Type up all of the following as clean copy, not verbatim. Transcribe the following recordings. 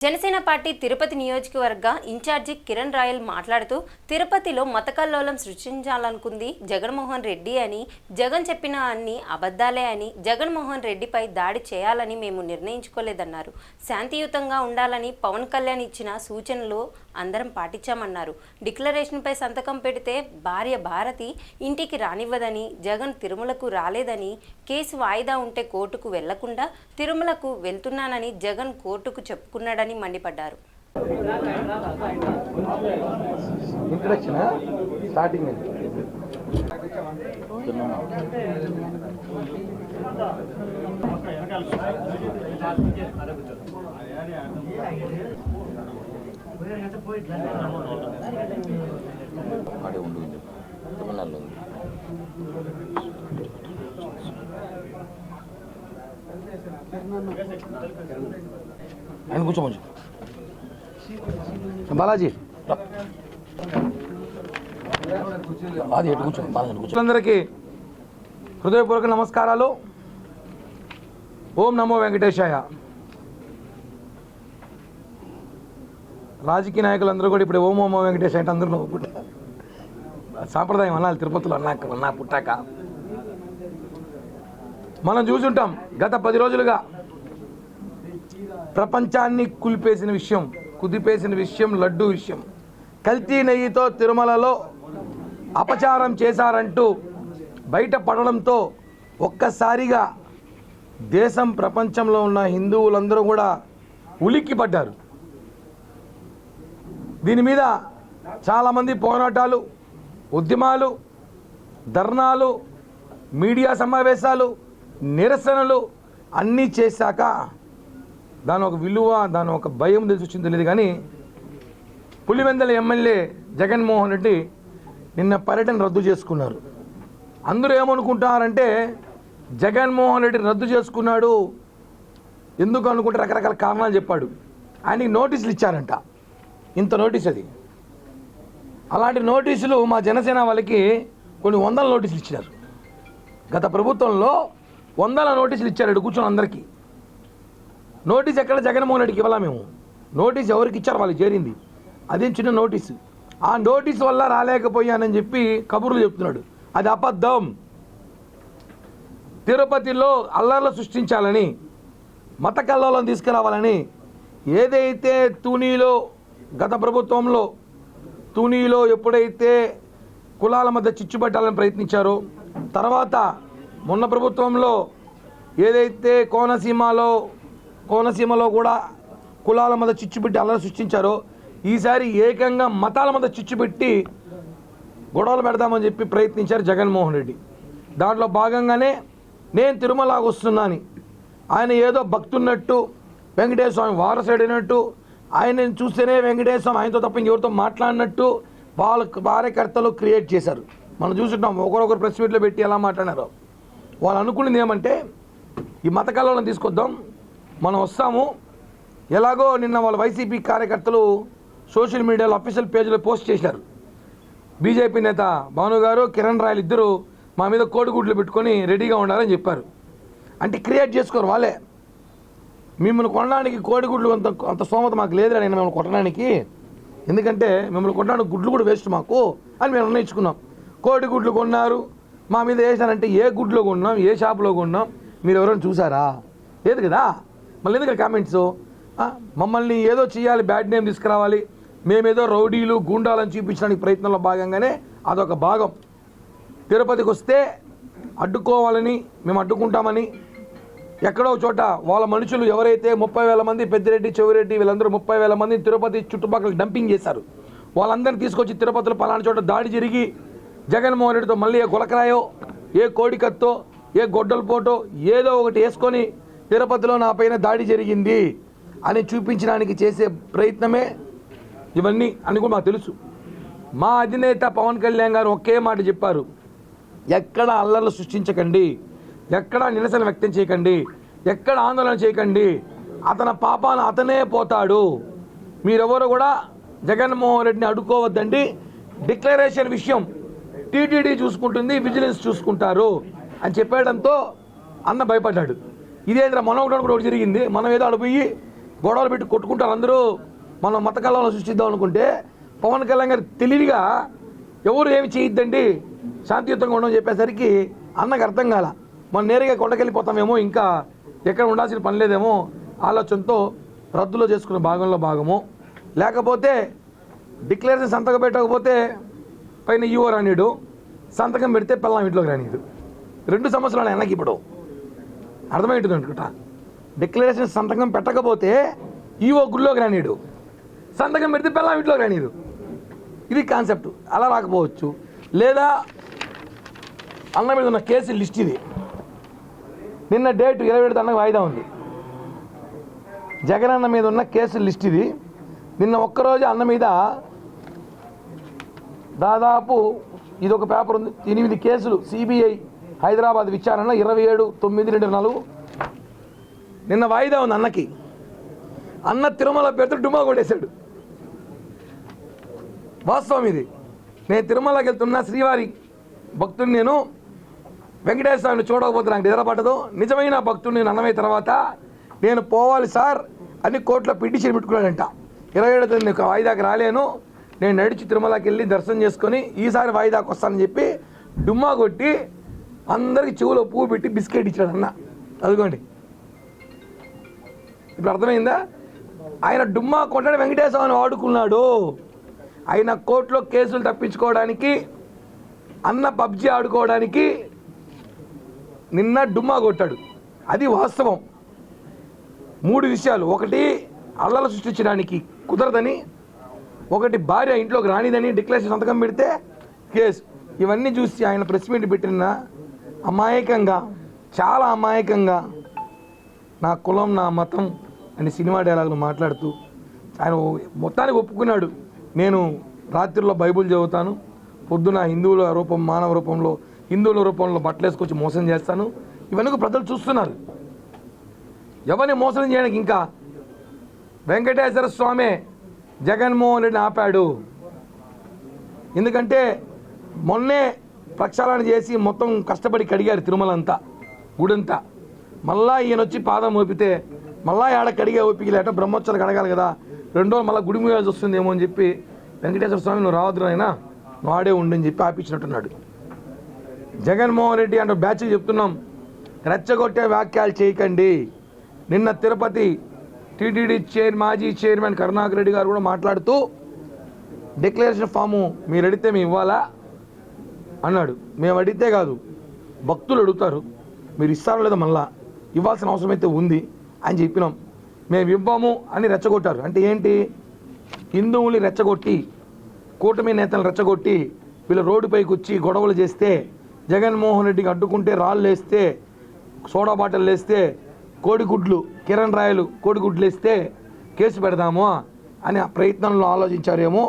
Janasena party Tirupati నియోజకవర్గ incharge Kiran royal మాట్లాడుతూ తిరుపతిలో మతకల్లోలం సృష్టించాలనుకుంది జగన్మోహన్ రెడ్డి అని, జగన్ చెప్పిన అన్ని అబద్ధాలే అని, జగన్మోహన్ రెడ్డిపై దాడి చేయాలని మేము నిర్ణయించుకోలేదన్నారు. శాంతియుతంగా ఉండాలని పవన్ కళ్యాణ్ ఇచ్చిన సూచనలు అందరం పాటించామన్నారు. డిక్లరేషన్పై సంతకం పెడితే భార్య భారతి ఇంటికి రానివ్వదని, జగన్ తిరుమలకు రాలేదని, కేసు వాయిదా ఉంటే కోర్టుకు వెళ్లకుండా తిరుమలకు వెళ్తున్నానని జగన్ కోర్టుకు చెప్పుకున్నాడని మండిపడ్డారు. ఆయన కూర్చోమని బాలాజీ అది ఎటు కూర్చో బాలాజీ అందరికీ హృదయపూర్వక నమస్కారాలు. ఓం నమో వెంకటేశాయ. రాజకీయ నాయకులందరూ కూడా ఇప్పుడు ఓం నమో వెంకటేశాయ అంటే అందరూ నవ్వుకుంటారు. సాంప్రదాయం అనాలి తిరుపతిలో అన్నా పుట్టాక. మనం చూసుంటాం గత 10 రోజులుగా ప్రపంచాన్ని కుదిపేసిన విషయం లడ్డూ విషయం. కల్తీ నెయ్యితో తిరుమలలో అపచారం చేశారంటూ బయటపడడంతో ఒక్కసారిగా దేశం ప్రపంచంలో ఉన్న హిందువులందరూ కూడా ఉలిక్కిపడ్డారు. దీని మీద చాలామంది పోరాటాలు, ఉద్యమాలు, ధర్నాలు, మీడియా సమావేశాలు, నిరసనలు అన్నీ చేశాక దాని ఒక విలువ, దాని ఒక భయం తెలిసి వచ్చింది తెలియదు. కానీ పులివెందుల ఎమ్మెల్యే జగన్మోహన్ రెడ్డి నిన్న పర్యటన రద్దు చేసుకున్నారు. అందరూ ఏమనుకుంటారంటే జగన్మోహన్ రెడ్డి రద్దు చేసుకున్నాడు ఎందుకు అనుకుంటే రకరకాల కారణాలు చెప్పాడు. ఆయనకి నోటీసులు ఇచ్చారంట. ఇంత నోటీస్ అది. అలాంటి నోటీసులు మా జనసేన వాళ్ళకి కొన్ని వందల నోటీసులు ఇచ్చినారు. గత ప్రభుత్వంలో వందల నోటీసులు ఇచ్చారు కూర్చొని అందరికీ. నోటీస్ ఎక్కడ జగన్మోహన్ రెడ్డికి ఇవ్వాలా మేము? నోటీస్ ఎవరికి ఇచ్చారు వాళ్ళకి చేరింది. అదేం చిన్న నోటీసు. ఆ నోటీసు వల్ల రాలేకపోయానని చెప్పి కబుర్లు చెప్తున్నాడు. అది అబద్ధం. తిరుపతిలో అల్లర్లు సృష్టించాలని, మత కల్లోలం తీసుకురావాలని ఏదైతే తునిలో గత ప్రభుత్వంలో తునిలో ఎప్పుడైతే కులాల మధ్య చిచ్చు పెట్టాలని ప్రయత్నించారో, తర్వాత మొన్న ప్రభుత్వంలో ఏదైతే కోనసీమలో కూడా కులాల మధ్య చిచ్చు పెట్టి అల్లరి సృష్టించారో, ఈసారి ఏకంగా మతాల మధ్య చిచ్చు పెట్టి గొడవలు పెడదామని చెప్పి ప్రయత్నించారు జగన్మోహన్ రెడ్డి. దాంట్లో భాగంగానే నేను తిరుమలకు వస్తున్నాను, ఆయన ఏదో భక్తున్నట్టు, వెంకటేశ్వర స్వామి వారసుడైనట్టు, ఆయనని చూస్తేనే వెంకటేశ్వర స్వామి ఆయనతో తప్ప ఇంకెవరితో మాట్లాడినట్టు వాళ్ళ కార్యకర్తలు క్రియేట్ చేశారు. మనం చూసుంటాం ఒకరొకరు ప్రెస్ మీట్లో పెట్టి ఎలా మాట్లాడారో. వాళ్ళు అనుకున్నది ఏమంటే ఈ మత కల్లోలం తీసుకొద్దాం, మనం వస్తాము. ఎలాగో నిన్న వాళ్ళ వైసీపీ కార్యకర్తలు సోషల్ మీడియాలో అఫీషియల్ పేజీలో పోస్ట్ చేశారు. బీజేపీ నేత భాను గారు, కిరణ్ రాయల్ ఇద్దరు మా మీద కోడిగుడ్లు పెట్టుకొని రెడీగా ఉండాలని చెప్పారు. అంటే క్రియేట్ చేసుకోరు వాళ్ళే. మిమ్మల్ని కొనడానికి కోడిగుడ్లు అంత స్తోమత మాకు లేదురా నేను మిమ్మల్ని కొట్టడానికి, ఎందుకంటే మిమ్మల్ని కొట్టడానికి గుడ్లు కూడా వేస్ట్ మాకు అని మేము నిర్ణయించుకున్నాం. కోడిగుడ్లు కొన్నారు, మా మీద వేసారంటే ఏ గుడ్లో కొన్నాం, ఏ షాపులో కొన్నాం, మీరు ఎవరైనా చూసారా? లేదు కదా. మళ్ళీ ఎందుకు కామెంట్స్? మమ్మల్ని ఏదో చేయాలి, బ్యాడ్ నేమ్ తీసుకురావాలి, మేమేదో రౌడీలు గూండాలని చూపించడానికి ప్రయత్నంలో భాగంగానే అదొక భాగం. తిరుపతికి వస్తే అడ్డుకోవాలని మేము అడ్డుకుంటామని ఎక్కడో చోట వాళ్ళ మనుషులు ఎవరైతే 30,000 మంది పెద్దిరెడ్డి, చెవిరెడ్డి వీళ్ళందరూ 30,000 మంది తిరుపతి చుట్టుపక్కల డంపింగ్ చేశారు. వాళ్ళందరినీ తీసుకొచ్చి తిరుపతిలో పలానా చోట దాడి జరిగి జగన్మోహన్ రెడ్డితో మళ్ళీ ఏ గులకరాయో, ఏ కోడికత్తో, ఏ గొడ్డల పోటో ఏదో ఒకటి వేసుకొని తిరుపతిలో నా పైన దాడి జరిగింది అని చూపించడానికి చేసే ప్రయత్నమే ఇవన్నీ అని కూడా మాకు తెలుసు. మా అధినేత పవన్ కళ్యాణ్ గారు ఒకే మాట చెప్పారు, ఎక్కడ అల్లర్లు సృష్టించకండి, ఎక్కడ నిరసన వ్యక్తం చేయకండి, ఎక్కడ ఆందోళన చేయకండి, అతని పాపాన అతనే పోతాడు, మీరెవరు కూడా జగన్మోహన్ రెడ్డిని అడ్డుకోవద్దండి, డిక్లరేషన్ విషయం టీటీడీ చూసుకుంటుంది, విజిలెన్స్ చూసుకుంటారు అని చెప్పడంతో అన్న భయపడ్డాడు. ఇదేంద్ర మనం కూడా ఒకటి జరిగింది, మనం ఏదో అడిపోయి గొడవలు పెట్టి కొట్టుకుంటారు అందరూ, మనం మత కలవరం సృష్టిద్దాం అనుకుంటే పవన్ కళ్యాణ్ గారు తెలివిగా ఎవరు ఏమి చేయొద్దండి, శాంతియుతంగా ఉండమని చెప్పేసరికి అన్నకు అర్థం కాల. మనం నేరుగా కొండకెళ్ళిపోతామేమో, ఇంకా ఎక్కడ ఉండాల్సిన పని లేదేమో ఆలోచనతో రద్దులో చేసుకున్న భాగంలో లేకపోతే డిక్లరేషన్ సంతకం పెట్టకపోతే పైన ఈవో రానీడు, సంతకం పెడితే పిల్లం ఇంట్లోకి రానీడు. 2 సంవత్సరాలు వెనక్కి ఇప్పుడు అర్థమవుతుంది అనుకుంటా. డిక్లరేషన్ సంతకం పెట్టకపోతే ఈవో గుళ్ళోకి రానీడు, సంతకం పెడితే పిల్లం ఇంట్లోకి రానీడు. ఇది కాన్సెప్ట్. అలా రాకపోవచ్చు. లేదా అన్న మీద ఉన్న కేసు లిస్ట్ ఇది. నిన్న డేట్ 27 అన్నకు వాయిదా ఉంది. జగన్ అన్న మీద ఉన్న కేసు లిస్ట్ ఇది. నిన్న ఒక్కరోజు అన్న మీద దాదాపు ఇది ఒక పేపర్ ఉంది, 8 కేసులు సిబిఐ హైదరాబాద్ విచారణ 27/9/24 నిన్న వాయిదా ఉంది అన్నకి. అన్న తిరుమల పేరుతో డుమా కొట్టేశాడు. వాస్తవం ఇది. నేను తిరుమలకి వెళ్తున్నా, శ్రీవారి భక్తుడిని, నేను వెంకటేశ్వర స్వామిని చూడకపోతే నాకు నిద్ర పట్టదు, నిజమైన భక్తుడిని నేను అన్నమైన తర్వాత నేను పోవాలి సార్ అని కోర్టులో పిటిషన్ పెట్టుకున్నాడంట. 27 వాయిదాకి రాలేను, నేను నడిచి తిరుమలకి వెళ్ళి దర్శనం చేసుకొని ఈసారి వాయిదాకి వస్తానని చెప్పి డుమ్మా కొట్టి అందరికి చెవులో పువ్వు పెట్టి బిస్కెట్ ఇచ్చాడు అన్న. అదిగోండి, ఇప్పుడు అర్థమైందా? ఆయన డుమ్మా కొట్టాడు, వెంకటేశ్వర స్వామిని వాడుకున్నాడు. ఆయన కోర్టులో కేసులు తప్పించుకోవడానికి, అన్న పబ్జీ ఆడుకోవడానికి నిన్న డుమ్మా కొట్టాడు. అది వాస్తవం. 3 విషయాలు. ఒకటి అల్లలు సృష్టించడానికి కుదరదని, ఒకటి భార్య ఇంట్లోకి రానిదని డిక్లరేషన్ సంతకం పెడితే కేసు. ఇవన్నీ చూసి ఆయన ప్రెస్ మీట్ పెట్టిన అమాయకంగా, చాలా అమాయకంగా నా కులం నా మతం అని సినిమా డైలాగులు మాట్లాడుతూ ఆయన మొత్తానికి ఒప్పుకున్నాడు. నేను రాత్రిలో బైబుల్ చదువుతాను, పొద్దున హిందువుల రూపం మానవ రూపంలో హిందువుల రూపంలో బట్టలు వేసుకొచ్చి మోసం చేస్తాను. ఇవన్నీ ప్రజలు చూస్తున్నారు. ఎవరిని మోసం చేయడానికి ఇంకా వెంకటేశ్వర స్వామి జగన్మోహన్ రెడ్డిని ఆపాడు. ఎందుకంటే మొన్నే ప్రక్షాళన చేసి మొత్తం కష్టపడి కడిగారు తిరుమల అంతా, గుడంతా. మళ్ళా ఈయన వచ్చి పాదం మోపితే మళ్ళా ఏడ కడిగే ఓపిక లేట, బ్రహ్మోత్సవాలు కడగాలి కదా, 2 రోజులు మళ్ళీ గుడి మూయాల్సి వస్తుందేమో అని చెప్పి వెంకటేశ్వర స్వామి నువ్వు రావద్దు అయినా నువ్వు ఆడే ఉండని చెప్పి ఆపించినట్టున్నాడు. జగన్మోహన్ రెడ్డి అంటే బ్యాచ్కి చెప్తున్నాం, రెచ్చగొట్టే వ్యాఖ్యలు చేయకండి. నిన్న తిరుపతి టీటీడీ మాజీ చైర్మన్ కరుణాకర్ రెడ్డి గారు కూడా మాట్లాడుతూ డిక్లరేషన్ ఫాము మీరు అడిగితే మేము ఇవ్వాలా అన్నాడు. మేము అడిగితే కాదు, భక్తులు అడుగుతారు, మీరు ఇస్తారో లేదా మళ్ళా ఇవ్వాల్సిన అవసరం అయితే ఉంది అని చెప్పినాం. మేము ఇవ్వము అని రెచ్చగొట్టారు. అంటే ఏంటి? హిందువుల్ని రెచ్చగొట్టి, కూటమి నేతలను రెచ్చగొట్టి వీళ్ళు రోడ్డుపైకి వచ్చి గొడవలు చేస్తే, జగన్మోహన్ రెడ్డికి అడ్డుకుంటే రాళ్ళు వేస్తే, సోడా బాటిల్ వేస్తే, కోడిగుడ్లు కిరణ్ రాయలు కోడిగుడ్లు వేస్తే కేసు పెడదామో అని ఆ ప్రయత్నంలో ఆలోచించారేమో.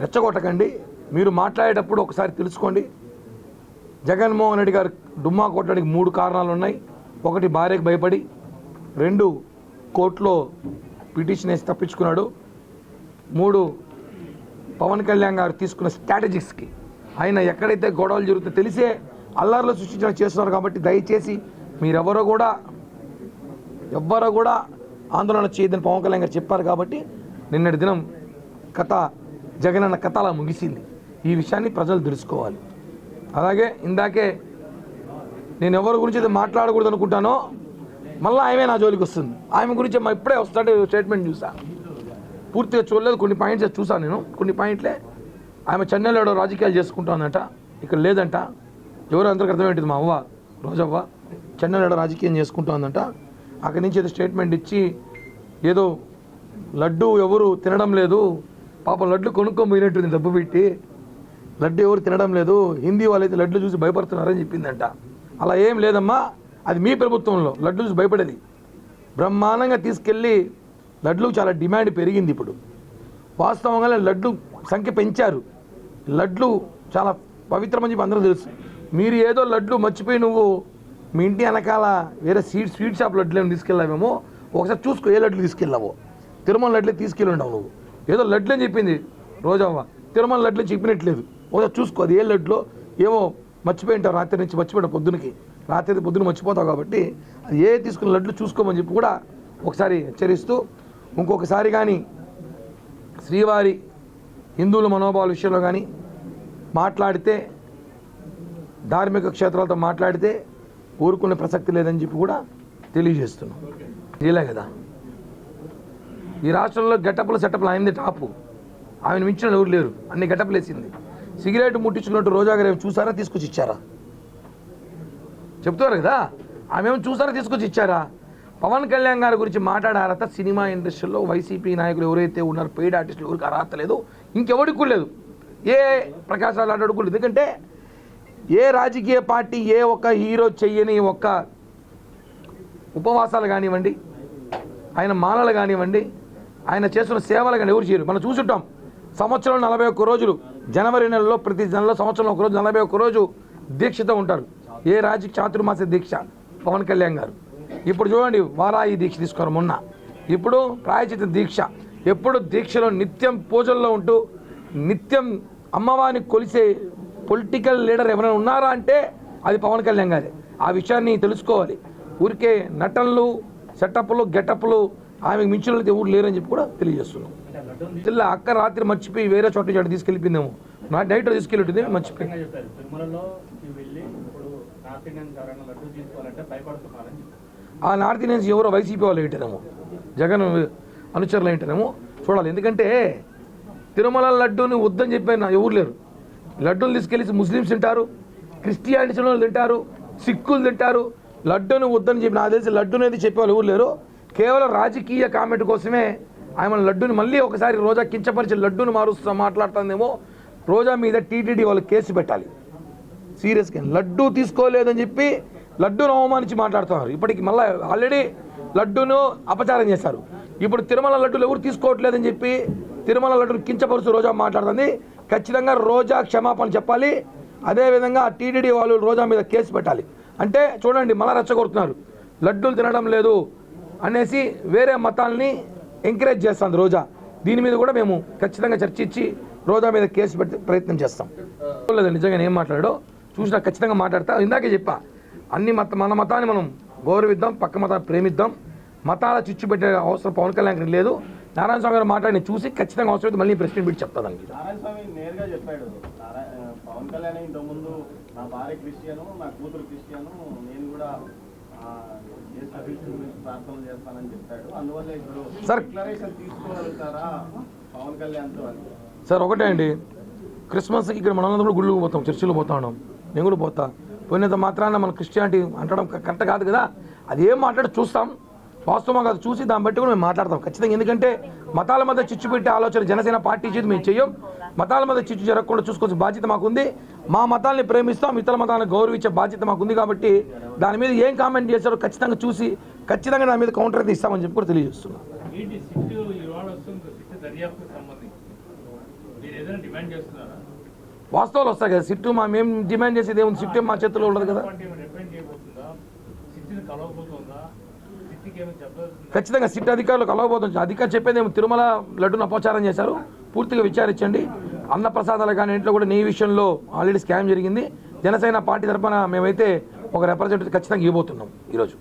రెచ్చగొట్టకండి. మీరు మాట్లాడేటప్పుడు ఒకసారి తెలుసుకోండి. జగన్మోహన్ రెడ్డి గారు డుమ్మా కొట్టడానికి 3 కారణాలు ఉన్నాయి. 1 భార్యకు భయపడి, 2 కోర్టులో పిటిషన్ వేసి తప్పించుకున్నాడు, 3 పవన్ కళ్యాణ్ గారు తీసుకున్న స్ట్రాటజిక్స్కి. ఆయన ఎక్కడైతే గొడవలు జరుగుతుందో తెలిసే అల్లర్లు సృష్టించడం చేస్తున్నారు. కాబట్టి దయచేసి మీరెవరో కూడా ఆందోళన చేయదని పవన్ కళ్యాణ్ గారు చెప్పారు. కాబట్టి నిన్నటి దినం కథ, జగనన్న కథ అలా ముగిసింది. ఈ విషయాన్ని ప్రజలు తెలుసుకోవాలి. అలాగే ఇందాకే నేను ఎవరి గురించి అయితే మాట్లాడకూడదు అనుకుంటానో మళ్ళీ ఆమె నా జోలికి వస్తుంది. ఆమె గురించి ఇప్పుడే వస్తుంటే స్టేట్మెంట్ చూసా, పూర్తిగా చూడలేదు, కొన్ని పాయింట్స్ చూసాను నేను. కొన్ని పాయింట్లే ఆమె చెన్నైలో రాజకీయాలు చేసుకుంటానంట, ఇక్కడ లేదంట. ఎవరో అందరికి అర్థమేంటిది, మా అవ్వ రోజవ్వ చెన్నైలో రాజకీయం చేసుకుంటుందంట. అక్కడి నుంచి ఏదో స్టేట్మెంట్ ఇచ్చి ఏదో లడ్డు ఎవరు తినడం లేదు, పాపం లడ్డు కొనుక్కొని పోయినట్టుంది డబ్బు పెట్టి, లడ్డు ఎవరు తినడం లేదు, హిందీ వాళ్ళైతే లడ్లు చూసి భయపడుతున్నారని చెప్పిందంట. అలా ఏం లేదమ్మా, అది మీ ప్రభుత్వంలో లడ్డు చూసి భయపడేది. బ్రహ్మాండంగా తీసుకెళ్ళి లడ్లు చాలా డిమాండ్ పెరిగింది. ఇప్పుడు వాస్తవంగా లడ్డు సంఖ్య పెంచారు. లడ్లు చాలా పవిత్రమని చెప్పి అందరూ తెలుసు. మీరు ఏదో లడ్లు మర్చిపోయి నువ్వు మీ ఇంటి వెనకాల వేరే స్వీట్ షాప్ లడ్లు ఏమి తీసుకెళ్ళావేమో ఒకసారి చూసుకో. ఏ లడ్లు తీసుకెళ్ళావో, తిరుమల లడ్లే తీసుకెళ్ళి ఉండవు నువ్వు. ఏదో లడ్లు అని చెప్పింది రోజవ్వ, తిరుమల లడ్లు చెప్పినట్లేదు. ఒకసారి చూసుకో అది ఏ లడ్లో. ఏమో మర్చిపోయి ఉంటావు, రాత్రి నుంచి మర్చిపోయావు, పొద్దున మర్చిపోతావు. కాబట్టి అది ఏ తీసుకున్న లడ్లు చూసుకోమని చెప్పి కూడా ఒకసారి హెచ్చరిస్తూ ఇంకొకసారి కానీ శ్రీవారి హిందువుల మనోభావాల విషయంలో కానీ మాట్లాడితే, ధార్మిక క్షేత్రాలతో మాట్లాడితే ఊరుకునే ప్రసక్తి లేదని చెప్పి కూడా తెలియజేస్తున్నాం. ఇలా కదా ఈ రాష్ట్రంలో గెటప్లు సెటప్లు అయింది టాపు. ఆమెను మించిన ఎవరు లేరు, అన్ని గెటప్లు వేసింది. సిగరెట్ ముట్టించుకున్నట్టు రోజా గారు ఏమో చూసారా, తీసుకొచ్చి ఇచ్చారా? చెప్తారు కదా, ఆమె ఏమో చూసారా, తీసుకొచ్చి ఇచ్చారా? పవన్ కళ్యాణ్ గారి గురించి మాట్లాడే అర్హత సినిమా ఇండస్ట్రీలో వైసీపీ నాయకులు ఎవరైతే ఉన్నారో, పెయిడ్ ఆర్టిస్టులు ఎవరికి అర్హత లేదు, ఇంకెవరికి లేదు. ఏ ప్రకాశ్ రావు లాంటి అడుగులేదు. ఎందుకంటే ఏ రాజకీయ పార్టీ ఏ ఒక్క హీరో చెయ్యని ఒక్క ఉపవాసాలు కానివ్వండి, ఆయన మాలలు కానివ్వండి, ఆయన చేస్తున్న సేవలు కానీ ఎవరు చేయరు. మనం చూసుంటాం, సంవత్సరంలో 41 రోజులు, జనవరి నెలలో ప్రతి నెలలో సంవత్సరంలో 1 రోజు 41 రోజు దీక్షతో ఉంటారు. ఏ రాజకీయ చాతుర్మాస దీక్ష పవన్ కళ్యాణ్ గారు. ఇప్పుడు చూడండి, వారాయి దీక్ష తీసుకోరు మొన్న, ఇప్పుడు ప్రాయచిత దీక్ష. ఎప్పుడు దీక్షలో నిత్యం పూజల్లో ఉంటూ నిత్యం అమ్మవారిని కొలిసే పొలిటికల్ లీడర్ ఎవరైనా ఉన్నారా అంటే అది పవన్ కళ్యాణ్ గారే. ఆ విషయాన్ని తెలుసుకోవాలి. ఊరికే నటనలు, సెటప్లు, గెటప్లు ఆమెకు మించిన ఎవరు లేరని చెప్పి కూడా తెలియజేస్తున్నాం. ఇలా అక్క రాత్రి మర్చిపోయి వేరే చోట చోట తీసుకెళ్ళిపోయిందేమో, నా డైట్ తీసుకెళ్ళి మర్చిపోయి. ఆ నార్త్ ఇండియన్స్ ఎవరో వైసీపీ వాళ్ళు ఏంటేనేమో, జగన్ అనుచరులు ఏంటేనేమో చూడాలి. ఎందుకంటే తిరుమల లడ్డూని వద్దని చెప్పిన ఎవరు లేరు. లడ్డూలు తీసుకెళ్ళి ముస్లిమ్స్ తింటారు, క్రిస్టియానిటీ వాళ్ళు తింటారు, సిక్కులు తింటారు. లడ్డూని వద్దని చెప్పి నాకు తెలిసి లడ్డూని అనేది చెప్పేవాళ్ళు ఎవరు లేరు. కేవలం రాజకీయ కామెంట్ కోసమే ఆమె లడ్డూని మళ్ళీ ఒకసారి రోజా కించపరిచి లడ్డూని మారుస్తూ మాట్లాడుతుందేమో. రోజా మీద టీటీడీ వాళ్ళు కేసు పెట్టాలి సీరియస్గా. లడ్డూ తీసుకోలేదని చెప్పి లడ్డూను అవమానించి మాట్లాడుతున్నారు. ఇప్పటికి మళ్ళీ ఆల్రెడీ లడ్డూను అపచారం చేశారు. ఇప్పుడు తిరుమల లడ్డూలు ఎవరు తీసుకోవట్లేదని చెప్పి తిరుమల లడ్డూలు కించపరుస్తూ రోజా మాట్లాడుతుంది. ఖచ్చితంగా రోజా క్షమాపణ చెప్పాలి. అదేవిధంగా టీటీడీ వాళ్ళు రోజా మీద కేసు పెట్టాలి. అంటే చూడండి, మళ్ళా రెచ్చగొడుతున్నారు, లడ్డూలు తినడం లేదు అనేసి వేరే మతాల్ని ఎంకరేజ్ చేస్తుంది రోజా. దీని మీద కూడా మేము ఖచ్చితంగా చర్చించి రోజా మీద కేసు పెట్టే ప్రయత్నం చేస్తాం. లేదు నిజంగా ఏం మాట్లాడో చూసినా ఖచ్చితంగా మాట్లాడతా. ఇందాకే చెప్పా, మన మతాన్ని మనం గౌరవిద్దాం, పక్క మతాన్ని ప్రేమిద్దాం. మతాల చిచ్చు పెట్టే అవసరం పవన్ కళ్యాణ్ లేదు. నారాయణ స్వామి గారు మాట్లాడి చూసి ఖచ్చితంగా అవసరం మళ్ళీ ప్రెస్ మీట్ చెప్తా. దానికి నారాయణ స్వామి నేరుగా చెప్పాడు, పవన్ కళ్యాణ్ ఇంతకుముందు నా భార్య క్రిస్టియను, నా కూతురు క్రిస్టియను, నేను కూడా ప్రార్థనలు చేస్తానని చెప్పాడు. అందువల్ల ఇప్పుడు డిక్లరేషన్ తీసుకోగలుగుతారా పవన్ కళ్యాణ్తో అని? సార్ ఒకటే అండి, క్రిస్మస్కి ఇక్కడ మనందరూ గుళ్ళకు పోతాం, చర్చిలో పోతా ఉన్నాం. నేను కూడా పోతా. పోయినంత మాత్రాన మన క్రిస్టియానిటీ అంటడం కరెక్ట్ కాదు కదా. అది ఏం మాట్లాడి చూస్తాం, వాస్తవం కాదు చూసి దాన్ని బట్టి కూడా మేము మాట్లాడతాం ఖచ్చితంగా. ఎందుకంటే మతాల మధ్య చిచ్చు పెట్టే ఆలోచన జనసేన పార్టీ చేసి మేము చెయ్యం. మతాల మధ్య చిచ్చు జరగకుండా చూసుకోవాల్సిన బాధ్యత మాకుంది. మా మతాల్ని ప్రేమిస్తాం, ఇతర మతాలను గౌరవించే బాధ్యత మాకుంది. కాబట్టి దాని మీద ఏం కామెంట్ చేశారో ఖచ్చితంగా చూసి ఖచ్చితంగా దాని మీద కౌంటర్ అయితే ఇస్తామని చెప్పి కూడా తెలియజేస్తున్నాం. వాస్తవాలు వస్తాయి కదా, సిట్టు మేము డిమాండ్ చేసేది ఏముంది, సిట్టు మా చేతిలో ఉండదు కదా. ఖచ్చితంగా సిట్ అధికారులు కలవబోతుంది. అధికారులు చెప్పేది ఏమో తిరుమల లడ్డును అపచారం చేశారు, పూర్తిగా విచారించండి. అన్నప్రసాదాలు కానీ ఇంట్లో కూడా నెయ్యి విషయంలో ఆల్రెడీ స్కామ్ జరిగింది. జనసేన పార్టీ తరఫున మేమైతే ఒక రిప్రజెంటేటివ్ ఖచ్చితంగా ఇవ్వబోతున్నాం ఈరోజు.